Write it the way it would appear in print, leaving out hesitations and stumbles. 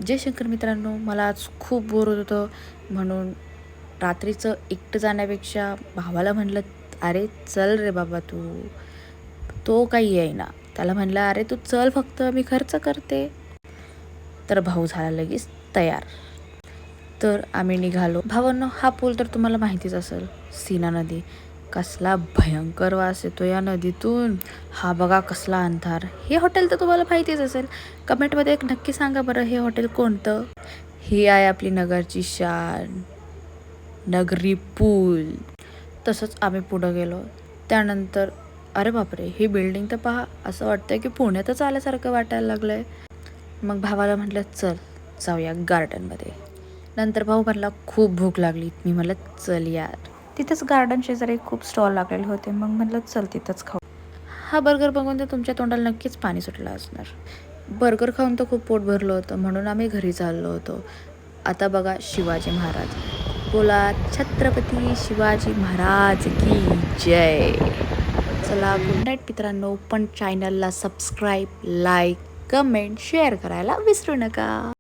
जय शंकर मित्रांनो, मला आज खूप बोर होत होतं म्हणून रात्रीचं एकटं जाण्यापेक्षा भावाला म्हणलं, अरे चल रे बाबा तू. तो काही येईना. त्याला म्हणलं, अरे तू चल फक्त मी खर्च करते. तर भाऊ झाला लगेच तयार. तर आम्ही निघालो. भावांनो, हा पूल तर तुम्हाला माहितीच असेल, सीना नदी. कसला भयंकर वास येतो या नदीतून. हा बघा कसला अंधार. हे हॉटेल तर तुम्हाला माहितीच असेल. कमेंटमध्ये एक नक्की सांगा बरं, हे हॉटेल कोणतं. ही आहे आपली नगरची शान, नगरी पूल. तसंच आम्ही पुढं गेलो. त्यानंतर अरे बापरे, ही बिल्डिंग तर पहा, असं वाटतंय की पुण्यातच आल्यासारखं वाटायला लागलंय. मग भावाला म्हटलं चल जाऊया गार्डनमध्ये. नंतर भाऊ म्हणला खूप भूक लागली. मी म्हटलं चल यार. तिथंच गार्डन शेजारी खूप स्टॉल लागलेले होते. मग म्हटलं चल तिथंच खाऊ. हा बर्गर बघून तर तुमच्या तोंडाला नक्कीच पाणी सुटलं असणार. बर्गर खाऊन तर खूप पोट भरलं होतं म्हणून आम्ही घरी चाललो होतो. आता बघा शिवाजी महाराज. बोला छत्रपती शिवाजी महाराज की जय. चला गुड नाईट मित्रांनो. पण चॅनलला सबस्क्राईब, लाईक, कमेंट, शेअर करायला विसरू नका.